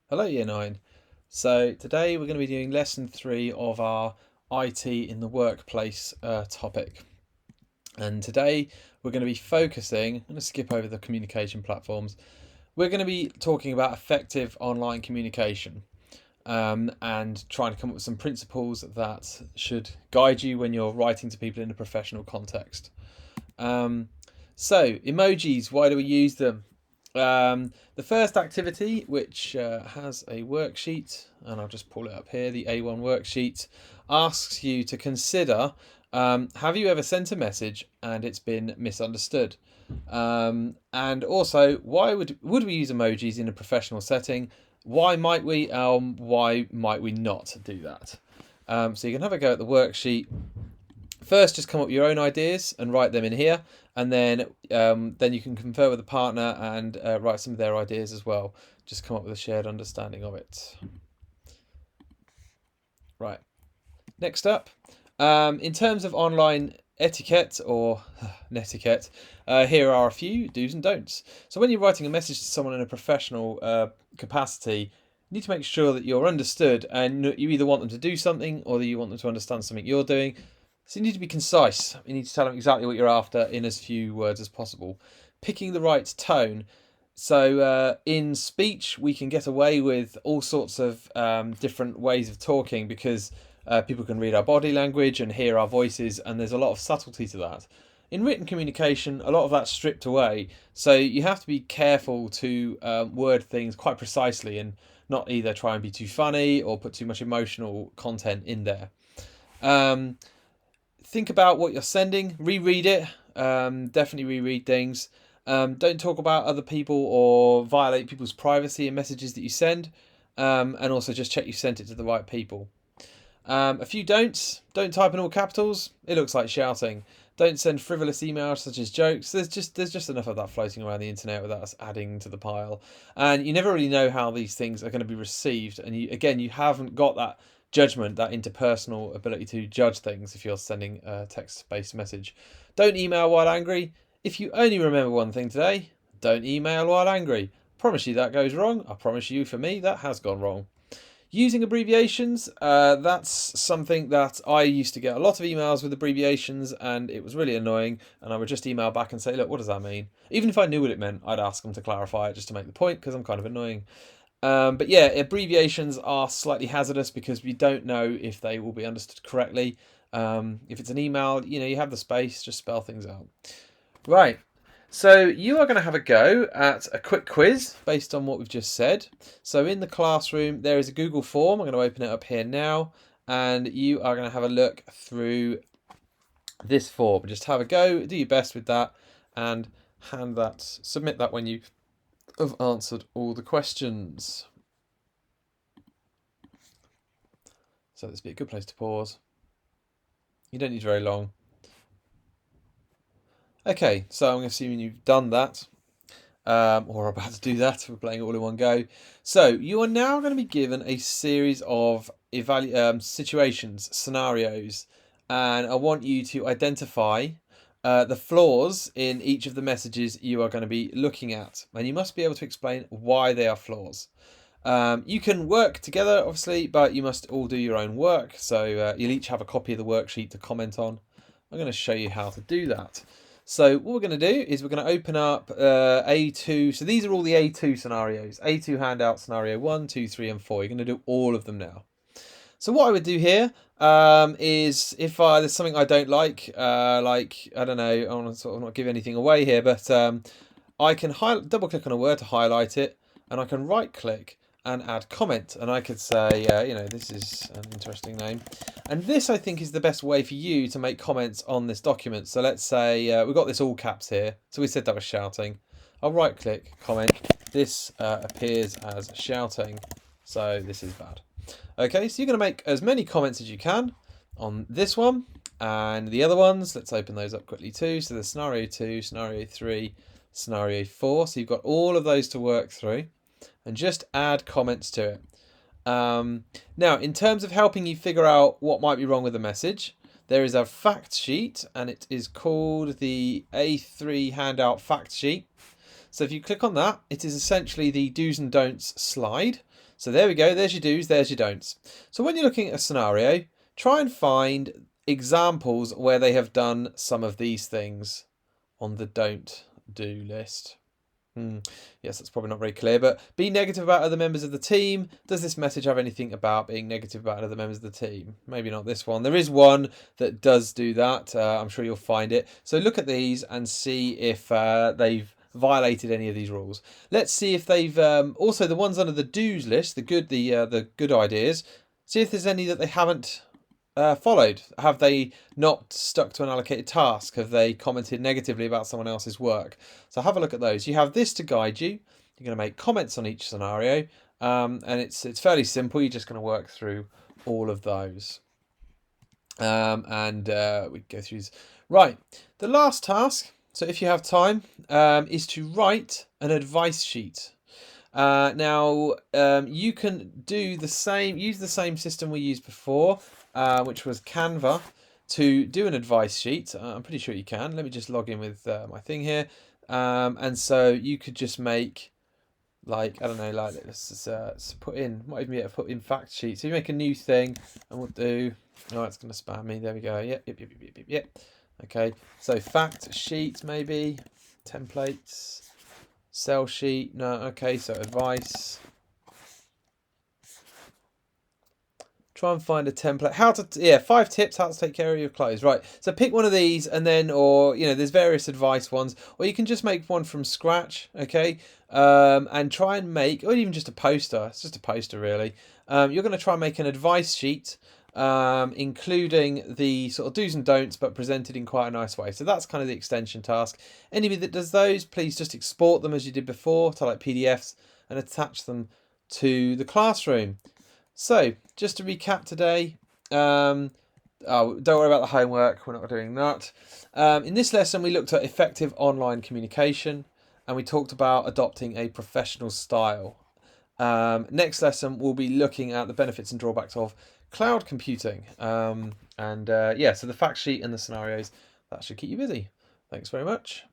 Hello Year 9. So today we're going to be doing lesson 3 of our IT in the workplace topic. And today we're going to be focusing, I'm going to skip over the communication platforms. We're going to be talking about effective online communication and trying to come up with some principles that should guide you when you're writing to people in a professional context. So emojis, why do we use them? The first activity, which has a worksheet, and I'll just pull it up here, the A1 worksheet, asks you to consider, have you ever sent a message and it's been misunderstood? And also, why would we use emojis in a professional setting? Why might we? Why might we not do that? So you can have a go at the worksheet. First, just come up with your own ideas and write them in here, and then you can confer with a partner and write some of their ideas as well. Just come up with a shared understanding of it. Right. Next up, in terms of online etiquette or netiquette, here are a few do's and don'ts. So when you're writing a message to someone in a professional capacity, you need to make sure that you're understood, and you either want them to do something or that you want them to understand something you're doing. So you need to be concise. You need to tell them exactly what you're after in as few words as possible. Picking the right tone. So in speech, we can get away with all sorts of different ways of talking because people can read our body language and hear our voices, and there's a lot of subtlety to that. In written communication, a lot of that's stripped away, so you have to be careful to word things quite precisely and not either try and be too funny or put too much emotional content in there. Think about what you're sending, reread it, definitely reread things. Don't talk about other people or violate people's privacy in messages that you send, and also just check you sent it to the right people. A few don'ts. Don't type in all capitals. It looks like shouting. Don't send frivolous emails such as jokes. There's just enough of that floating around the internet without us adding to the pile. And you never really know how these things are going to be received. And you haven't got that judgment, that interpersonal ability to judge things if you're sending a text-based message. Don't email while angry. If you only remember one thing today, don't email while angry. Promise you that goes wrong. I promise you, for me, that has gone wrong. Using abbreviations, that's something that I used to get a lot of emails with abbreviations, and it was really annoying. And I would just email back and say, look, what does that mean? Even if I knew what it meant, I'd ask them to clarify it just to make the point because I'm kind of annoying. But yeah, abbreviations are slightly hazardous because we don't know if they will be understood correctly. If it's an email, you have the space, just spell things out. Right. So you are going to have a go at a quick quiz based on what we've just said. So in the classroom, there is a Google form. I'm going to open it up here now, and you are going to have a look through this form. Just have a go, do your best with that, and submit that when you have answered all the questions. So this would be a good place to pause. You don't need very long. Okay, so I'm assuming you've done that. Or are about to do that. We're playing it all in one go. So you are now going to be given a series of situations, scenarios, and I want you to identify the flaws in each of the messages you are going to be looking at, and you must be able to explain why they are flaws. You can work together, obviously, but you must all do your own work. So you'll each have a copy of the worksheet to comment on. I'm going to show you how to do that. So what we're going to do is we're going to open up A2. So these are all the A2 scenarios. A2 handout scenario 1, 2, 3, and 4. You're going to do all of them now. So what I would do here is if there's something I don't like I don't know, I want to sort of not give anything away here, but I can double click on a word to highlight it, and I can right click and add comment, and I could say, this is an interesting name, and this I think is the best way for you to make comments on this document. So let's say we've got this all caps here, so we said that was shouting. I'll right click, comment, this appears as shouting, so this is bad. Okay, so you're going to make as many comments as you can on this one and the other ones. Let's open those up quickly too. So there's scenario 2, scenario 3, scenario 4. So you've got all of those to work through, and just add comments to it. Now, in terms of helping you figure out what might be wrong with the message, there is a fact sheet, and it is called the A3 handout fact sheet. So if you click on that, it is essentially the do's and don'ts slide. So there we go, there's your do's, there's your don'ts. So when you're looking at a scenario, try and find examples where they have done some of these things on the don't do list. Yes, that's probably not very clear, but be negative about other members of the team. Does this message have anything about being negative about other members of the team? Maybe not this one. There is one that does do that. I'm sure you'll find it. So look at these and see if they've violated any of these rules. Let's see if they've also the ones under the do's list, the good ideas. See if there's any that they haven't followed. Have they not stuck to an allocated task? Have they commented negatively about someone else's work? So have a look at those. You have this to guide you. You're going to make comments on each scenario, and it's fairly simple. You're just going to work through all of those, and we go through these. Right, the last task. So if you have time, is to write an advice sheet. Now you can do the same. Use the same system we used before. Which was Canva, to do an advice sheet. I'm pretty sure you can. Let me just log in with my thing here. And so you could just make, like, I don't know, like, let's just put in, might even be able to put in fact sheet. So you make a new thing, and we'll do, oh, it's going to spam me. There we go. Yep. Okay, so fact sheet, maybe, templates, sell sheet. No, okay, so advice. Try and find a template. 5 tips how to take care of your clothes. Right, so pick one of these, and then, or there's various advice ones, or you can just make one from scratch. Okay, and try and make, or even just a poster. It's just a poster, really. You're going to try and make an advice sheet, including the sort of do's and don'ts, but presented in quite a nice way. So that's kind of the extension task. Anybody that does those, please just export them as you did before to like PDFs and attach them to the classroom. So, just to recap today, don't worry about the homework, we're not doing that. In this lesson, we looked at effective online communication, and we talked about adopting a professional style. Next lesson, we'll be looking at the benefits and drawbacks of cloud computing. So the fact sheet and the scenarios, that should keep you busy. Thanks very much.